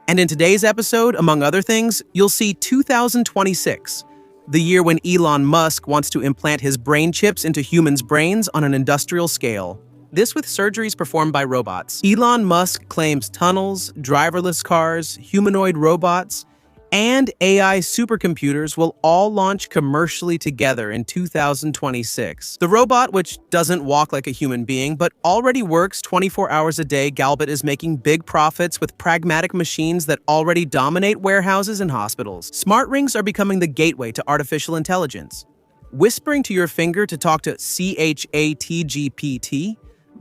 And in today's episode, among other things, you'll see 2026, the year when Elon Musk wants to implant his brain chips into humans' brains on an industrial scale. This with surgeries performed by robots. Elon Musk claims tunnels, driverless cars, humanoid robots, and AI supercomputers will all launch commercially together in 2026. The robot, which doesn't walk like a human being, but already works 24 hours a day, Galbit is making big profits with pragmatic machines that already dominate warehouses and hospitals. Smart rings are becoming the gateway to artificial intelligence. Whispering to your finger to talk to ChatGPT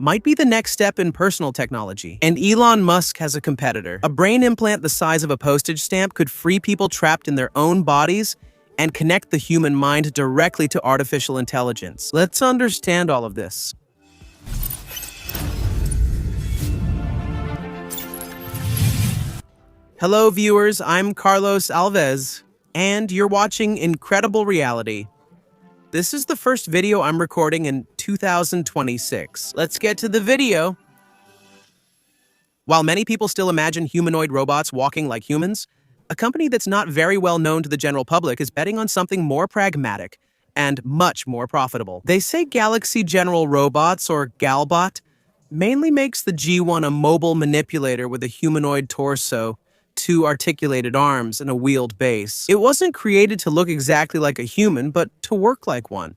might be the next step in personal technology. And Elon Musk has a competitor. A brain implant the size of a postage stamp could free people trapped in their own bodies and connect the human mind directly to artificial intelligence. Let's understand all of this. Hello viewers, I'm Carlos Alves, and you're watching Incredible Reality. This is the first video I'm recording in 2026. Let's get to the video. While many people still imagine humanoid robots walking like humans, a company that's not very well known to the general public is betting on something more pragmatic and much more profitable. They say Galaxy General Robots, or Galbot, mainly makes the G1 a mobile manipulator with a humanoid torso, 2 articulated arms, and a wheeled base. It wasn't created to look exactly like a human, but to work like one.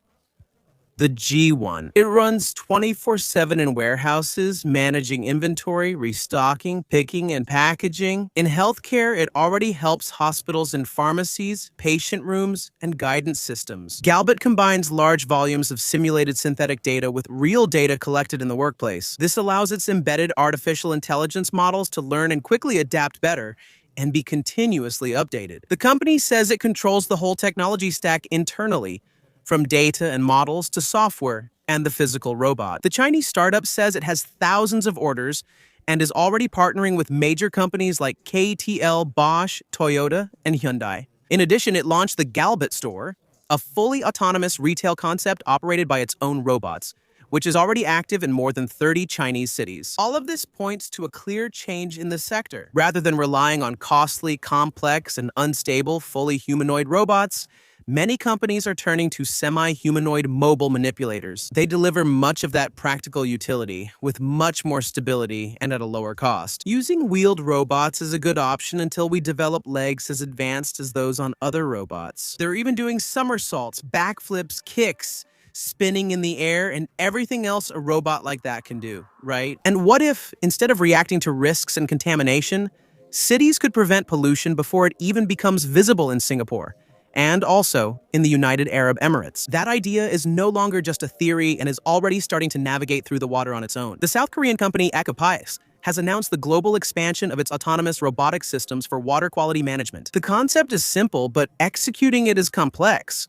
The G1. It runs 24/7 in warehouses, managing inventory, restocking, picking, and packaging. In healthcare, it already helps hospitals and pharmacies, patient rooms, and guidance systems. Galbit combines large volumes of simulated synthetic data with real data collected in the workplace. This allows its embedded artificial intelligence models to learn and quickly adapt better and be continuously updated. The company says it controls the whole technology stack internally, from data and models to software and the physical robot. The Chinese startup says it has thousands of orders and is already partnering with major companies like KTL, Bosch, Toyota, and Hyundai. In addition, it launched the Galbit store, a fully autonomous retail concept operated by its own robots, which is already active in more than 30 Chinese cities. All of this points to a clear change in the sector. Rather than relying on costly, complex, and unstable, fully humanoid robots, many companies are turning to semi-humanoid mobile manipulators. They deliver much of that practical utility, with much more stability and at a lower cost. Using wheeled robots is a good option until we develop legs as advanced as those on other robots. They're even doing somersaults, backflips, kicks, spinning in the air, and everything else a robot like that can do, right? And what if, instead of reacting to risks and contamination, cities could prevent pollution before it even becomes visible in Singapore? And also in the United Arab Emirates. That idea is no longer just a theory and is already starting to navigate through the water on its own. The South Korean company Akapais has announced the global expansion of its autonomous robotic systems for water quality management. The concept is simple, but executing it is complex.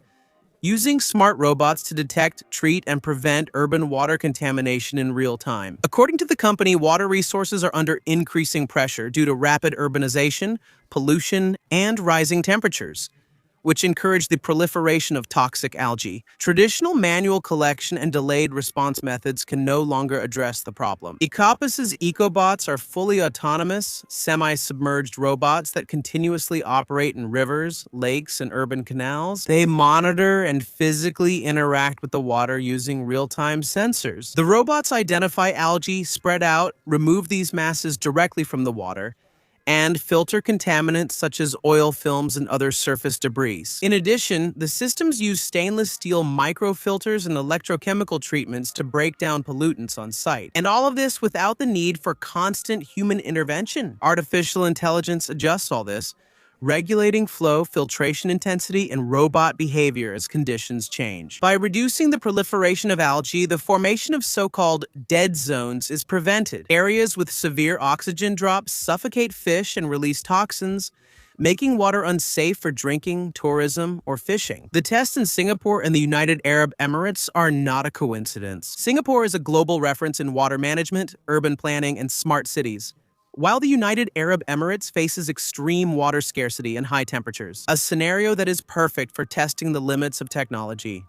Using smart robots to detect, treat, and prevent urban water contamination in real time. According to the company, water resources are under increasing pressure due to rapid urbanization, pollution, and rising temperatures, which encourage the proliferation of toxic algae. Traditional manual collection and delayed response methods can no longer address the problem. Ecopus's ecobots are fully autonomous, semi-submerged robots that continuously operate in rivers, lakes, and urban canals. They monitor and physically interact with the water using real-time sensors. The robots identify algae, spread out, remove these masses directly from the water, and filter contaminants such as oil films and other surface debris. In addition, the systems use stainless steel microfilters and electrochemical treatments to break down pollutants on site. And all of this without the need for constant human intervention. Artificial intelligence adjusts all this, regulating flow, filtration intensity, and robot behavior as conditions change. By reducing the proliferation of algae, the formation of so-called dead zones is prevented. Areas with severe oxygen drops suffocate fish and release toxins, making water unsafe for drinking, tourism, or fishing. The tests in Singapore and the United Arab Emirates are not a coincidence. Singapore is a global reference in water management, urban planning, and smart cities, while the United Arab Emirates faces extreme water scarcity and high temperatures, a scenario that is perfect for testing the limits of technology.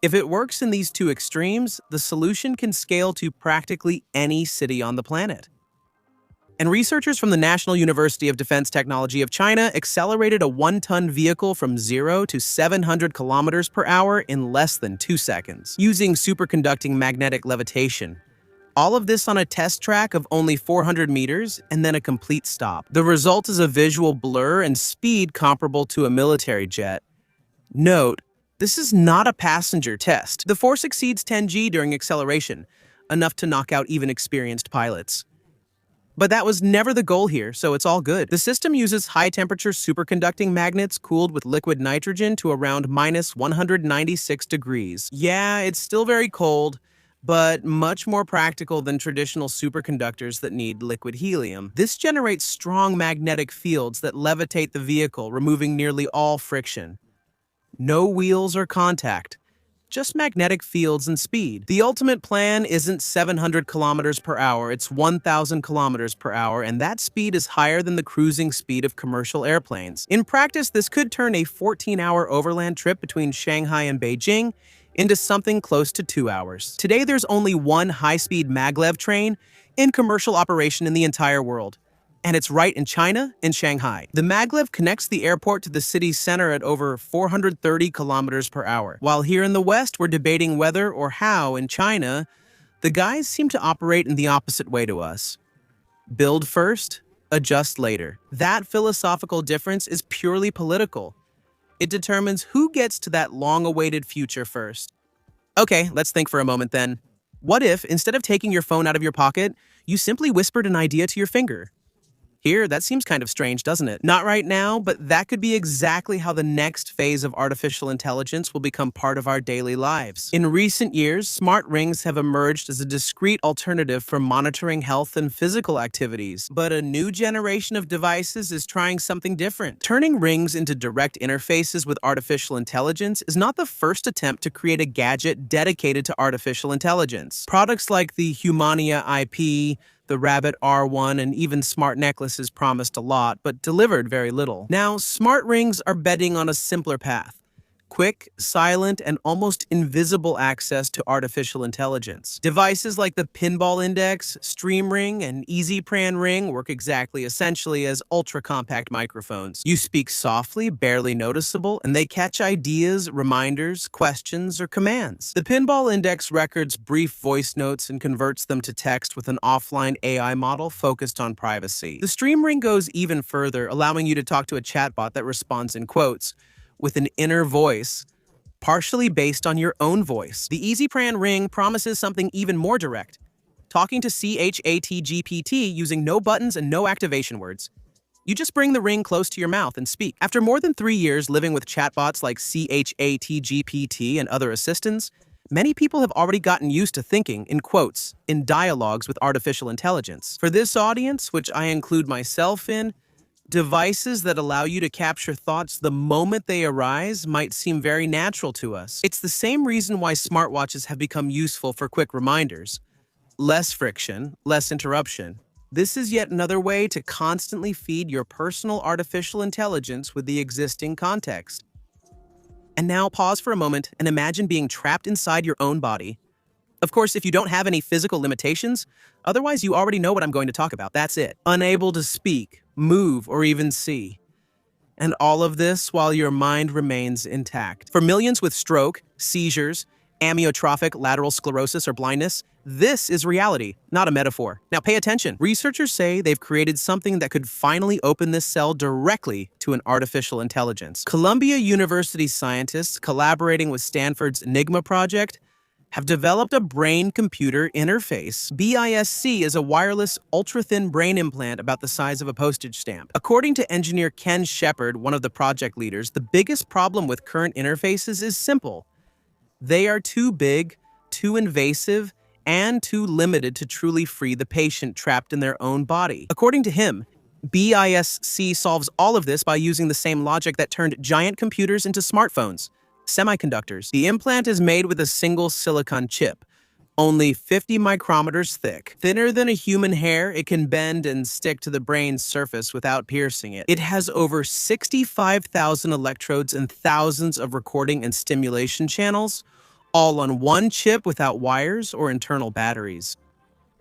If it works in these two extremes, the solution can scale to practically any city on the planet. And researchers from the National University of Defense Technology of China accelerated a 1-ton vehicle from 0 to 700 kilometers per hour in less than 2 seconds, using superconducting magnetic levitation. All of this on a test track of only 400 meters and then a complete stop. The result is a visual blur and speed comparable to a military jet. Note, this is not a passenger test. The force exceeds 10 G during acceleration, enough to knock out even experienced pilots. But that was never the goal here, so it's all good. The system uses high-temperature superconducting magnets cooled with liquid nitrogen to around minus 196 degrees. Yeah, it's still very cold, but much more practical than traditional superconductors that need liquid helium. This generates strong magnetic fields that levitate the vehicle, removing nearly all friction. No wheels or contact, just magnetic fields and speed. The ultimate plan isn't 700 kilometers per hour, it's 1,000 kilometers per hour, and that speed is higher than the cruising speed of commercial airplanes. In practice, this could turn a 14-hour overland trip between Shanghai and Beijing into something close to 2 hours. Today, there's only one high-speed maglev train in commercial operation in the entire world. And it's right in China, in Shanghai. The maglev connects the airport to the city's center at over 430 kilometers per hour. While here in the West, we're debating whether or how in China, the guys seem to operate in the opposite way to us. Build first, adjust later. That philosophical difference is purely political. It determines who gets to that long-awaited future first. Okay, let's think for a moment then. What if, instead of taking your phone out of your pocket, you simply whispered an idea to your finger? Here, that seems kind of strange, doesn't it? Not right now, but that could be exactly how the next phase of artificial intelligence will become part of our daily lives. In recent years, smart rings have emerged as a discrete alternative for monitoring health and physical activities. But a new generation of devices is trying something different. Turning rings into direct interfaces with artificial intelligence is not the first attempt to create a gadget dedicated to artificial intelligence. Products like the Humania IP, the Rabbit R1, and even smart necklaces promised a lot, but delivered very little. Now, smart rings are betting on a simpler path. Quick, silent, and almost invisible access to artificial intelligence. Devices like the Pinball Index, Stream Ring, and Easy Pran Ring work exactly essentially as ultra-compact microphones. You speak softly, barely noticeable, and they catch ideas, reminders, questions, or commands. The Pinball Index records brief voice notes and converts them to text with an offline AI model focused on privacy. The Stream Ring goes even further, allowing you to talk to a chatbot that responds in quotes, with an inner voice, partially based on your own voice. The Easy Pran Ring promises something even more direct, talking to ChatGPT using no buttons and no activation words. You just bring the ring close to your mouth and speak. After more than 3 years living with chatbots like ChatGPT and other assistants, many people have already gotten used to thinking, in quotes, in dialogues with artificial intelligence. For this audience, which I include myself in, devices that allow you to capture thoughts the moment they arise might seem very natural to us. It's the same reason why smartwatches have become useful for quick reminders. Less friction, less interruption. This is yet another way to constantly feed your personal artificial intelligence with the existing context. And now pause for a moment and imagine being trapped inside your own body. Of course, if you don't have any physical limitations, otherwise you already know what I'm going to talk about. That's it. Unable to speak, move, or even see. And all of this while your mind remains intact. For millions with stroke, seizures, amyotrophic lateral sclerosis, or blindness, this is reality, not a metaphor. Now pay attention. Researchers say they've created something that could finally open this cell directly to an artificial intelligence. Columbia University scientists, collaborating with Stanford's Enigma project, have developed a brain-computer interface. BISC is a wireless, ultra-thin brain implant about the size of a postage stamp. According to engineer Ken Shepard, one of the project leaders, the biggest problem with current interfaces is simple. They are too big, too invasive, and too limited to truly free the patient trapped in their own body. According to him, BISC solves all of this by using the same logic that turned giant computers into smartphones. Semiconductors. The implant is made with a single silicon chip, only 50 micrometers thick. Thinner than a human hair, it can bend and stick to the brain's surface without piercing it. It has over 65,000 electrodes and thousands of recording and stimulation channels, all on one chip without wires or internal batteries.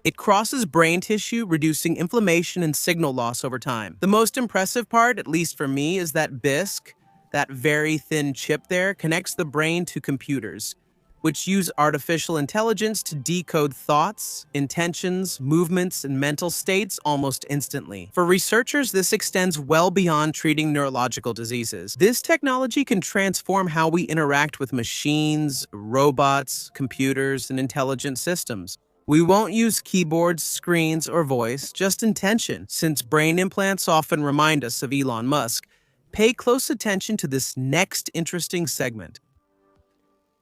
It crosses brain tissue, reducing inflammation and signal loss over time. The most impressive part, at least for me, is that BISC, that very thin chip there, connects the brain to computers, which use artificial intelligence to decode thoughts, intentions, movements, and mental states almost instantly. For researchers, this extends well beyond treating neurological diseases. This technology can transform how we interact with machines, robots, computers, and intelligent systems. We won't use keyboards, screens, or voice, just intention. Since brain implants often remind us of Elon Musk, pay close attention to this next interesting segment.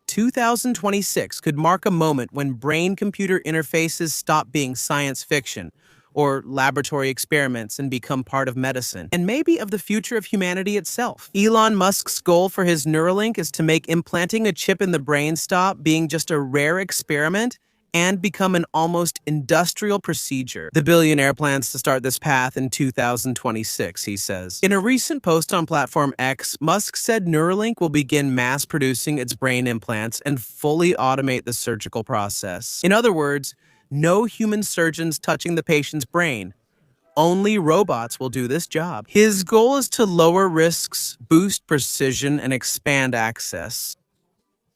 2026 could mark a moment when brain-computer interfaces stop being science fiction or laboratory experiments and become part of medicine, and maybe of the future of humanity itself. Elon Musk's goal for his Neuralink is to make implanting a chip in the brain stop being just a rare experiment and become an almost industrial procedure. The billionaire plans to start this path in 2026, he says. In a recent post on platform X, Musk said Neuralink will begin mass-producing its brain implants and fully automate the surgical process. In other words, no human surgeons touching the patient's brain. Only robots will do this job. His goal is to lower risks, boost precision, and expand access.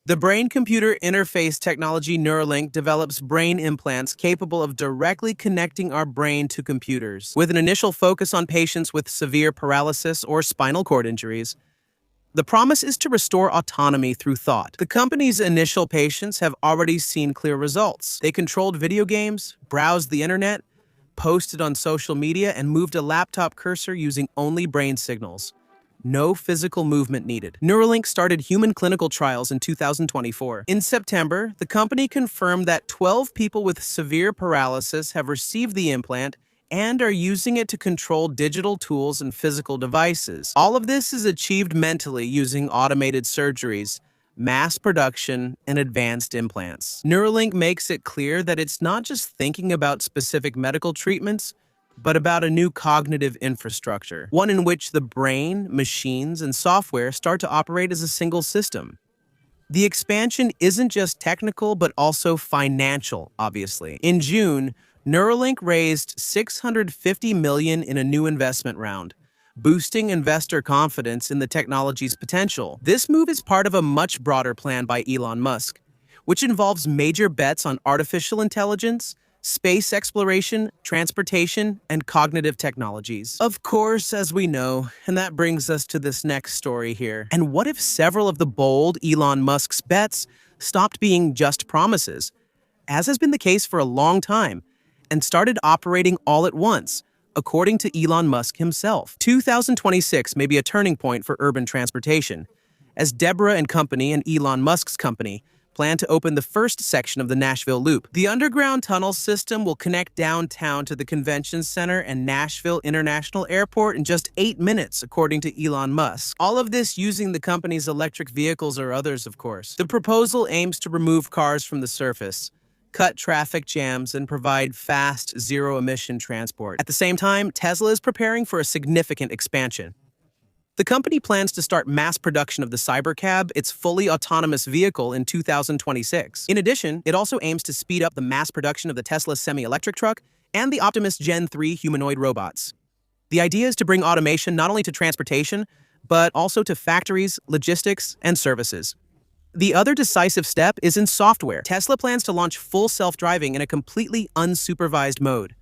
The brain-computer interface technology Neuralink develops brain implants capable of directly connecting our brain to computers. With an initial focus on patients with severe paralysis or spinal cord injuries, the promise is to restore autonomy through thought. The company's initial patients have already seen clear results. They controlled video games, browsed the internet, posted on social media, and moved a laptop cursor using only brain signals. No physical movement needed. Neuralink started human clinical trials in 2024. In September, the company confirmed that 12 people with severe paralysis have received the implant and are using it to control digital tools and physical devices. All of this is achieved mentally using automated surgeries, mass production, and advanced implants. Neuralink makes it clear that it's not just thinking about specific medical treatments, but about a new cognitive infrastructure, one in which the brain, machines, and software start to operate as a single system. The expansion isn't just technical, but also financial, obviously. In June, Neuralink raised $650 million in a new investment round, boosting investor confidence in the technology's potential. This move is part of a much broader plan by Elon Musk, which involves major bets on artificial intelligence, space exploration, transportation, and cognitive technologies. Of course, as we know, and that brings us to this next story here. And what if several of the bold Elon Musk's bets stopped being just promises, as has been the case for a long time, and started operating all at once, according to Elon Musk himself? 2026 may be a turning point for urban transportation, as Deborah and company and Elon Musk's company plan to open the first section of the Nashville Loop. The underground tunnel system will connect downtown to the convention center and Nashville International Airport in just 8 minutes, according to Elon Musk. All of this using the company's electric vehicles or others, of course. The proposal aims to remove cars from the surface, cut traffic jams, and provide fast, zero-emission transport. At the same time, Tesla is preparing for a significant expansion. The company plans to start mass production of the Cybercab, its fully autonomous vehicle, in 2026. In addition, it also aims to speed up the mass production of the Tesla semi-electric truck and the Optimus Gen 3 humanoid robots. The idea is to bring automation not only to transportation, but also to factories, logistics, and services. The other decisive step is in software. Tesla plans to launch full self-driving in a completely unsupervised mode.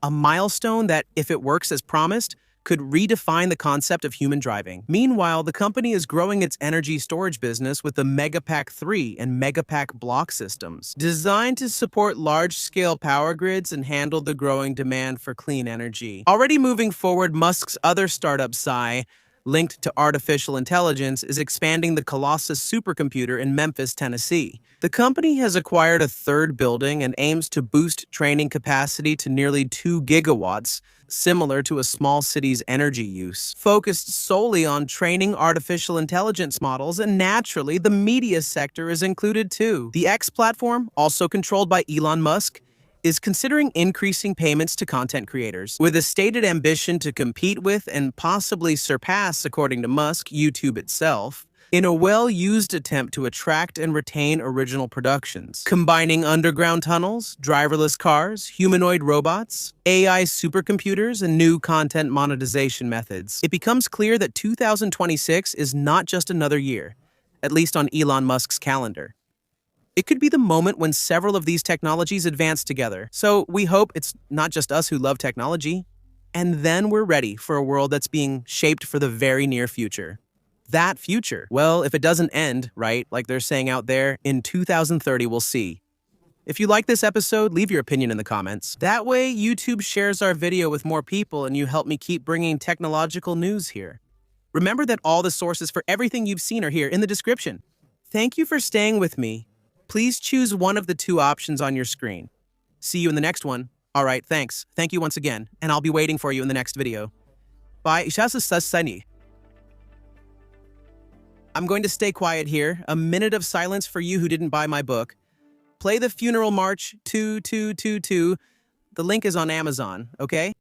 A milestone that, if it works as promised, could redefine the concept of human driving. Meanwhile, the company is growing its energy storage business with the Megapack 3 and Megapack block systems, designed to support large-scale power grids and handle the growing demand for clean energy. Already moving forward, Musk's other startup, Psi, linked to artificial intelligence, is expanding the Colossus supercomputer in Memphis, Tennessee. The company has acquired a third building and aims to boost training capacity to nearly 2 gigawatts, similar to a small city's energy use, focused solely on training artificial intelligence models, and naturally, the media sector is included too. The X platform, also controlled by Elon Musk, is considering increasing payments to content creators, with a stated ambition to compete with and possibly surpass, according to Musk, YouTube itself. in a well-used attempt to attract and retain original productions. Combining underground tunnels, driverless cars, humanoid robots, AI supercomputers, and new content monetization methods, it becomes clear that 2026 is not just another year, at least on Elon Musk's calendar. It could be the moment when several of these technologies advance together. So we hope it's not just us who love technology, and then we're ready for a world that's being shaped for the very near future. That future, well, if it doesn't end, right, like they're saying out there, in 2030 we'll see. If you like this episode, leave your opinion in the comments. That way, YouTube shares our video with more people and you help me keep bringing technological news here. Remember that all the sources for everything you've seen are here in the description. Thank you for staying with me. Please choose one of the two options on your screen. See you in the next one. All right, thanks. Thank you once again, and I'll be waiting for you in the next video. Bye. I'm going to stay quiet here. A minute of silence for you who didn't buy my book. Play the funeral march 2222. The link is on Amazon, okay?